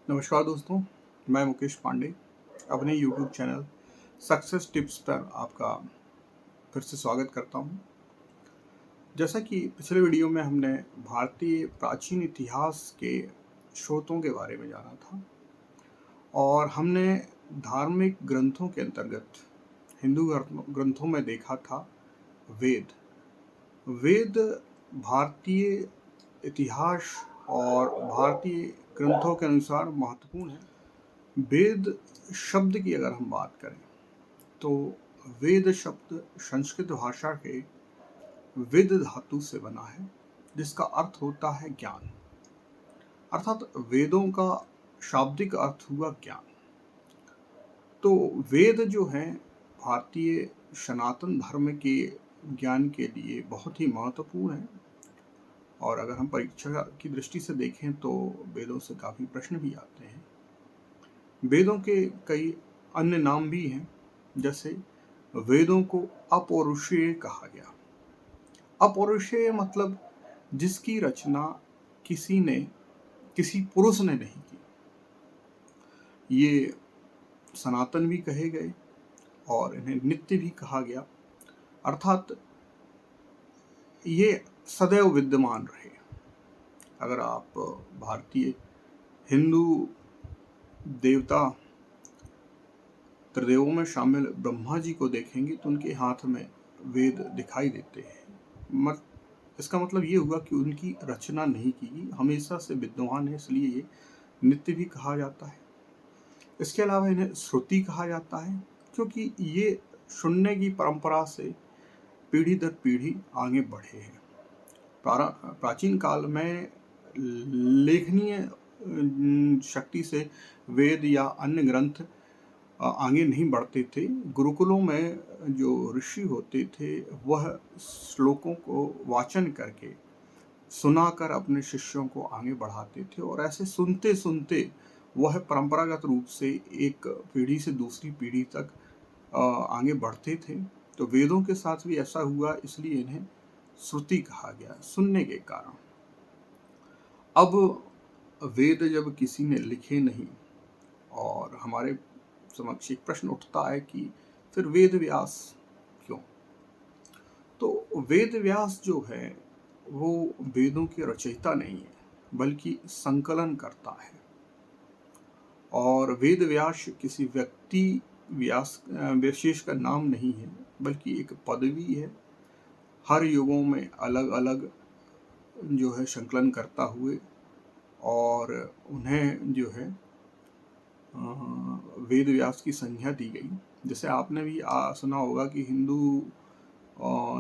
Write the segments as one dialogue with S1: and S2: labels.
S1: नमस्कार दोस्तों, मैं मुकेश पांडे अपने YouTube चैनल सक्सेस टिप्स पर आपका फिर से स्वागत करता हूं। जैसा कि पिछले वीडियो में हमने भारतीय प्राचीन इतिहास के स्रोतों के बारे में जाना था और हमने धार्मिक ग्रंथों के अंतर्गत हिंदू ग्रंथों में देखा था वेद। वेद भारतीय इतिहास और भारतीय ग्रंथों के अनुसार महत्वपूर्ण है। वेद शब्द की अगर हम बात करें तो वेद शब्द संस्कृत भाषा के वेद धातु से बना है, जिसका अर्थ होता है ज्ञान। अर्थात वेदों का शाब्दिक अर्थ हुआ ज्ञान। तो वेद जो है भारतीय सनातन धर्म के ज्ञान के लिए बहुत ही महत्वपूर्ण है और अगर हम परीक्षा की दृष्टि से देखें तो वेदों से काफ़ी प्रश्न भी आते हैं। वेदों के कई अन्य नाम भी हैं, जैसे वेदों को अपौरुषेय कहा गया। अपौरुषेय मतलब जिसकी रचना किसी पुरुष ने नहीं की। ये सनातन भी कहे गए और इन्हें नित्य भी कहा गया, अर्थात ये सदैव विद्यमान रहे। अगर आप भारतीय हिंदू देवता त्रिदेवों में शामिल ब्रह्मा जी को देखेंगे तो उनके हाथ में वेद दिखाई देते हैं। इसका मतलब ये हुआ कि उनकी रचना नहीं की, हमेशा से विद्यमान है, इसलिए ये नित्य भी कहा जाता है। इसके अलावा इन्हें श्रुति कहा जाता है, क्योंकि ये सुनने की परंपरा से पीढ़ी दर पीढ़ी आगे बढ़े हैं। प्राचीन काल में लेखनीय शक्ति से वेद या अन्य ग्रंथ आगे नहीं बढ़ते थे। गुरुकुलों में जो ऋषि होते थे वह श्लोकों को वाचन करके सुनाकर अपने शिष्यों को आगे बढ़ाते थे और ऐसे सुनते सुनते वह परंपरागत रूप से एक पीढ़ी से दूसरी पीढ़ी तक आगे बढ़ते थे। तो वेदों के साथ भी ऐसा हुआ, इसलिए इन्हें श्रुति कहा गया, सुनने के कारण। अब वेद जब किसी ने लिखे नहीं और हमारे समक्ष एक प्रश्न उठता है कि फिर वेद व्यास क्यों? तो वेद व्यास जो है वो वेदों के रचयिता नहीं है, बल्कि संकलन करता है। और वेद व्यास किसी व्यक्ति व्यास विशेष का नाम नहीं है, बल्कि एक पदवी है। हर युगों में अलग अलग जो है संकलन करता हुए और उन्हें जो है वेद व्यास की संज्ञा दी गई। जैसे आपने भी सुना होगा कि हिंदू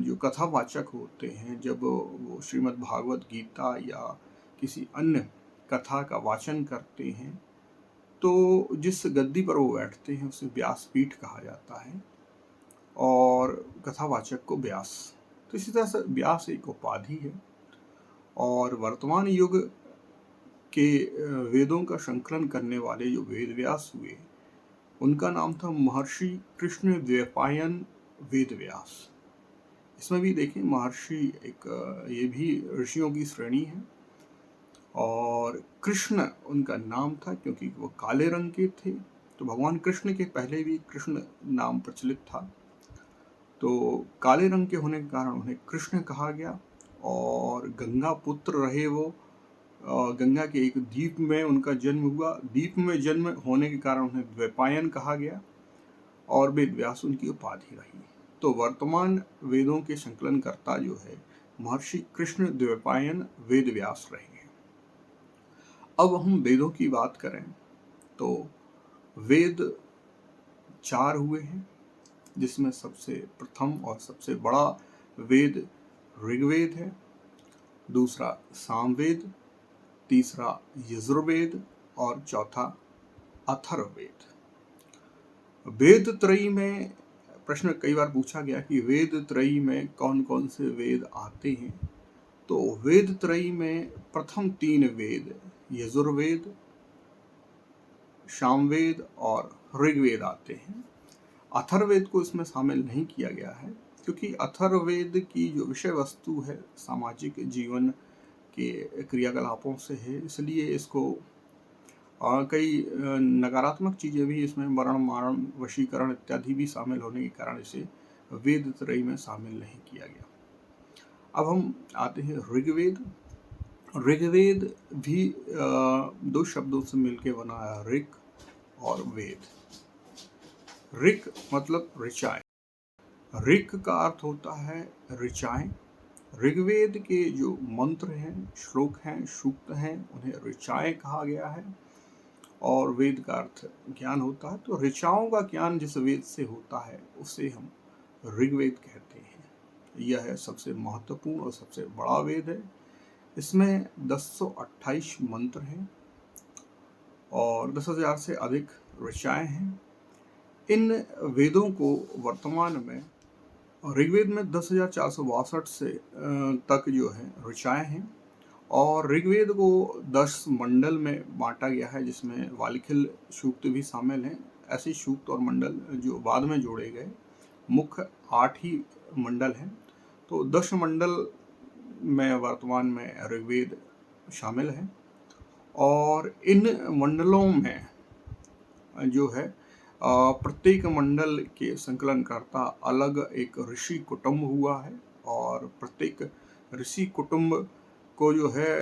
S1: जो कथावाचक होते हैं, जब वो श्रीमद् भागवत गीता या किसी अन्य कथा का वाचन करते हैं तो जिस गद्दी पर वो बैठते हैं उसे व्यासपीठ कहा जाता है और कथावाचक को व्यास। तो इसी तरह से व्यास एक उपाधि है। और वर्तमान युग के वेदों का संकलन करने वाले जो वेद व्यास हुए उनका नाम था महर्षि कृष्ण द्वैपायन वेद व्यास। इसमें भी देखें महर्षि ये भी ऋषियों की श्रेणी है और कृष्ण उनका नाम था क्योंकि वो काले रंग के थे। तो भगवान कृष्ण के पहले भी कृष्ण नाम प्रचलित था, तो काले रंग के होने के कारण उन्हें कृष्ण कहा गया। और गंगा पुत्र रहे वो, गंगा के एक द्वीप में उनका जन्म हुआ। द्वीप में जन्म होने के कारण उन्हें द्वैपायन कहा गया और वेद व्यास उनकी उपाधि रही। तो वर्तमान वेदों के संकलनकर्ता जो है महर्षि कृष्ण द्वैपायन वेद व्यास रहे हैं। अब हम वेदों की बात करें तो वेद 4 हुए हैं, जिसमें सबसे प्रथम और सबसे बड़ा वेद ऋग्वेद है, दूसरा सामवेद, तीसरा यजुर्वेद और चौथा अथर्ववेद। वेद त्रयी में प्रश्न कई बार पूछा गया कि वेद त्रयी में कौन कौन से वेद आते हैं। तो वेद त्रयी में प्रथम 3 वेद यजुर्वेद, सामवेद और ऋग्वेद आते हैं। अथर्ववेद को इसमें शामिल नहीं किया गया है क्योंकि अथर्ववेद की जो विषय वस्तु है सामाजिक जीवन के क्रियाकलापों से है, इसलिए इसको कई नकारात्मक चीज़ें भी इसमें वर्ण मारण वशीकरण इत्यादि भी शामिल होने के कारण इसे वेद त्रयी में शामिल नहीं किया गया। अब हम आते हैं ऋग्वेद। ऋग्वेद भी दो शब्दों से मिलकर बना है, ऋक और वेद। ऋक मतलब ऋचाएं, ऋक का अर्थ होता है ऋचाएं। ऋग्वेद के जो मंत्र हैं, श्लोक हैं, सूक्त हैं, उन्हें ऋचाएं कहा गया है। और वेद का अर्थ ज्ञान होता है, तो ऋचाओं का ज्ञान जिस वेद से होता है उसे हम ऋग्वेद कहते हैं। यह सबसे महत्वपूर्ण और सबसे बड़ा वेद है। इसमें 1028 मंत्र हैं और 10,000 से अधिक ऋचाएं हैं। इन वेदों को वर्तमान में ऋग्वेद में 10,462 से तक जो है ऋचाएं हैं और ऋग्वेद को 10 मंडल में बांटा गया है, जिसमें वालिखिल सूक्त भी शामिल हैं। ऐसे सूक्त और मंडल जो बाद में जोड़े गए, मुख्य 8 ही मंडल हैं। तो 10 मंडल में वर्तमान में ऋग्वेद शामिल है और इन मंडलों में जो है प्रत्येक मंडल के संकलनकर्ता अलग एक ऋषि कुटुंब हुआ है और प्रत्येक ऋषि कुटुंब को जो है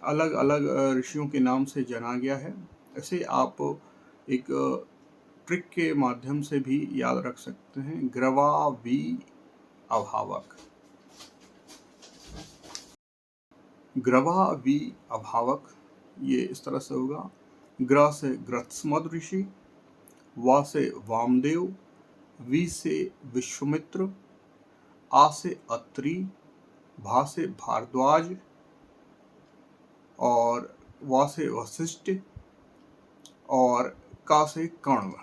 S1: अलग अलग ऋषियों के नाम से जाना गया है। ऐसे आप एक ट्रिक के माध्यम से भी याद रख सकते हैं, ग्रवा वी अभावक। ग्रवा वी अभावक ये इस तरह से होगा, ग्र से ग्रत्समद ऋषि, वा से वामदेव, वी से विश्वामित्र, आ से अत्रि, भा से भारद्वाज और वा से वशिष्ठ और का से कण्व।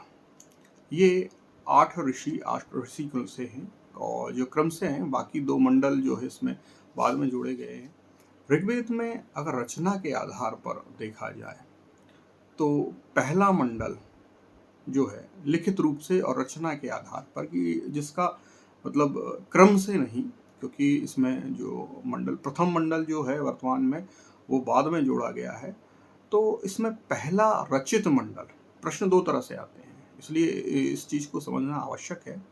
S1: ये 8 ऋषि कुल से हैं और जो क्रम से हैं, बाकी 2 मंडल जो है इसमें बाद में जोड़े गए हैं। ऋग्वेद में अगर रचना के आधार पर देखा जाए तो पहला मंडल जो है लिखित रूप से और रचना के आधार पर, कि जिसका मतलब क्रम से नहीं, क्योंकि इसमें जो मंडल प्रथम मंडल जो है वर्तमान में वो बाद में जोड़ा गया है, तो इसमें पहला रचित मंडल। प्रश्न 2 तरह से आते हैं, इसलिए इस चीज़ को समझना आवश्यक है।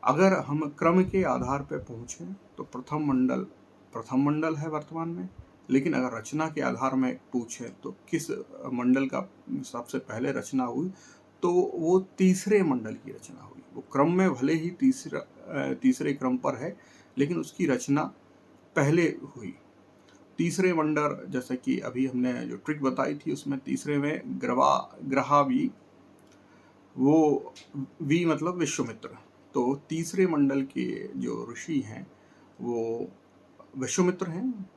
S1: अगर हम क्रम के आधार पर पहुँचें तो प्रथम मंडल है वर्तमान में, लेकिन अगर रचना के आधार में पूछें तो किस मंडल का सबसे पहले रचना हुई, तो वो तीसरे मंडल की रचना हुई। वो क्रम में भले ही तीसरे क्रम पर है, लेकिन उसकी रचना पहले हुई। तीसरे मंडल, जैसे कि अभी हमने जो ट्रिक बताई थी उसमें तीसरे में ग्रहा वी, वो वी मतलब विश्वामित्र। तो तीसरे मंडल के जो ऋषि हैं वो विश्वामित्र हैं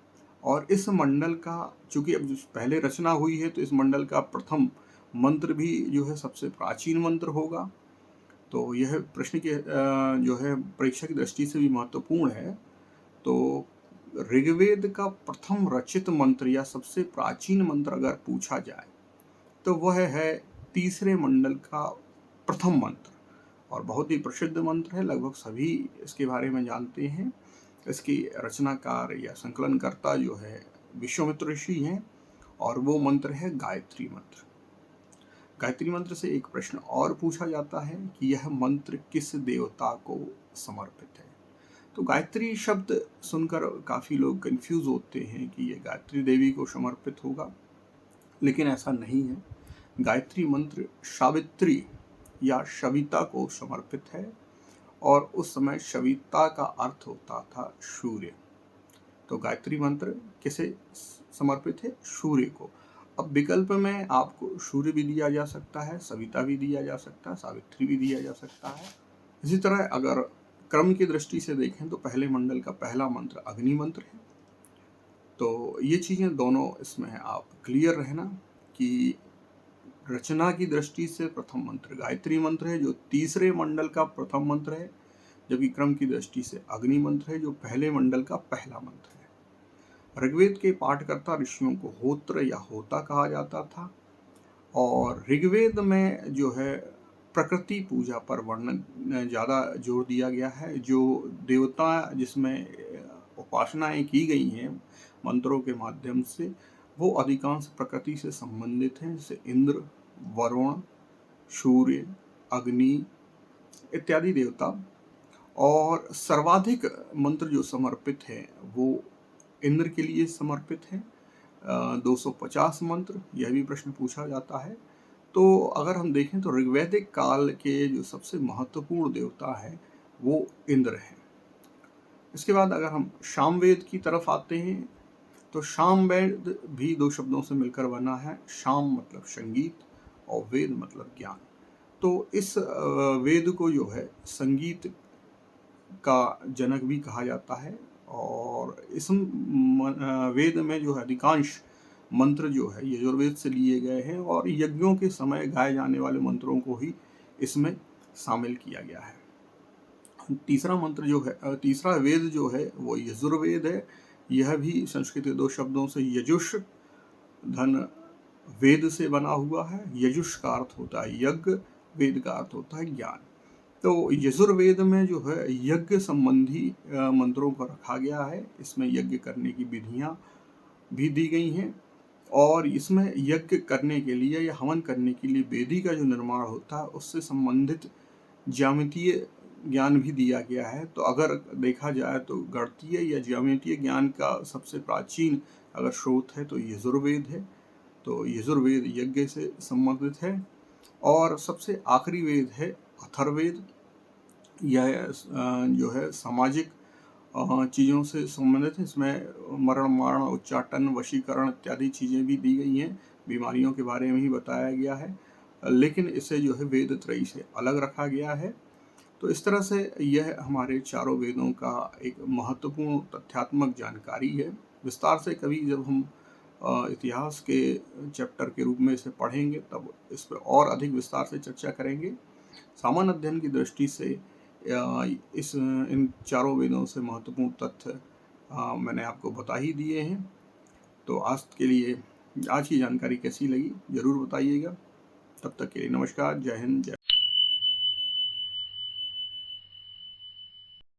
S1: और इस मंडल का, चूंकि अब पहले रचना हुई है, तो इस मंडल का प्रथम मंत्र भी जो है सबसे प्राचीन मंत्र होगा। तो यह प्रश्न के जो है परीक्षा की दृष्टि से भी महत्वपूर्ण है। तो ऋग्वेद का प्रथम रचित मंत्र या सबसे प्राचीन मंत्र अगर पूछा जाए तो वह है तीसरे मंडल का प्रथम मंत्र और बहुत ही प्रसिद्ध मंत्र है, लगभग सभी इसके बारे में जानते हैं। इसकी रचनाकार या संकलनकर्ता जो है विश्वामित्र ऋषि हैं और वो मंत्र है गायत्री मंत्र। गायत्री मंत्र से एक प्रश्न और पूछा जाता है कि यह मंत्र किस देवता को समर्पित है। तो गायत्री शब्द सुनकर काफ़ी लोग कंफ्यूज होते हैं कि यह गायत्री देवी को समर्पित होगा, लेकिन ऐसा नहीं है। गायत्री मंत्र सावित्री या सविता को समर्पित है और उस समय सविता का अर्थ होता था सूर्य। तो गायत्री मंत्र किसे समर्पित है? सूर्य को। अब विकल्प में आपको सूर्य भी दिया जा सकता है, सविता भी दिया जा सकता है, सावित्री भी दिया जा सकता है। इसी तरह अगर क्रम की दृष्टि से देखें तो पहले मंडल का पहला मंत्र अग्नि मंत्र है। तो ये चीज़ें दोनों इसमें आप क्लियर रहना कि रचना की दृष्टि से प्रथम मंत्र गायत्री मंत्र है जो तीसरे मंडल का प्रथम मंत्र है, जबकि क्रम की दृष्टि से अग्नि मंत्र है जो पहले मंडल का पहला मंत्र है। ऋग्वेद के पाठकर्ता ऋषियों को होत्र या होता कहा जाता था और ऋग्वेद में जो है प्रकृति पूजा पर वर्णन ज़्यादा जोर दिया गया है। जो देवता जिसमें उपासनाएं की गई हैं मंत्रों के माध्यम से, वो अधिकांश प्रकृति से संबंधित हैं, जैसे इंद्र, वरुण, सूर्य, अग्नि इत्यादि देवता। और सर्वाधिक मंत्र जो समर्पित हैं वो इंद्र के लिए समर्पित हैं, 250 मंत्र। यह भी प्रश्न पूछा जाता है। तो अगर हम देखें तो ऋग्वैदिक काल के जो सबसे महत्वपूर्ण देवता है वो इंद्र हैं। इसके बाद अगर हम सामवेद की तरफ आते हैं तो सामवेद भी दो शब्दों से मिलकर बना है। साम मतलब संगीत और वेद मतलब ज्ञान। तो इस वेद को जो है संगीत का जनक भी कहा जाता है। और इस वेद में जो है अधिकांश मंत्र जो है यजुर्वेद से लिए गए हैं और यज्ञों के समय गाए जाने वाले मंत्रों को ही इसमें शामिल किया गया है। तीसरा मंत्र जो है, तीसरा वेद जो है वो यजुर्वेद है। यह भी संस्कृत के दो शब्दों से यजुष धन वेद से बना हुआ है। यजुष का अर्थ होता है यज्ञ, वेद का अर्थ होता है ज्ञान। तो यजुर्वेद में जो है यज्ञ संबंधी मंत्रों को रखा गया है। इसमें यज्ञ करने की विधियां भी दी गई हैं और इसमें यज्ञ करने के लिए या हवन करने के लिए वेदी का जो निर्माण होता है उससे संबंधित ज्यामितीय ज्ञान भी दिया गया है। तो अगर देखा जाए तो गणितीय या ज्यामितीय ज्ञान का सबसे प्राचीन अगर स्रोत है तो यजुर्वेद है। तो यजुर्वेद यज्ञ से संबंधित है। और सबसे आखिरी वेद है अथर्ववेद। यह जो है सामाजिक चीज़ों से संबंधित है। इसमें मरण, मारण, उच्चाटन, वशीकरण इत्यादि चीज़ें भी दी गई हैं। बीमारियों के बारे में ही बताया गया है, लेकिन इसे जो है वेद त्रयी से अलग रखा गया है। तो इस तरह से यह हमारे चारों वेदों का एक महत्वपूर्ण तथ्यात्मक जानकारी है। विस्तार से कभी जब हम इतिहास के चैप्टर के रूप में इसे पढ़ेंगे तब इस पर और अधिक विस्तार से चर्चा करेंगे। सामान्य अध्ययन की दृष्टि से इन चारों वेदों से महत्वपूर्ण तथ्य मैंने आपको बता ही दिए हैं। तो आज के लिए आज की जानकारी कैसी लगी ज़रूर बताइएगा। तब तक के लिए नमस्कार, जय हिंद, जय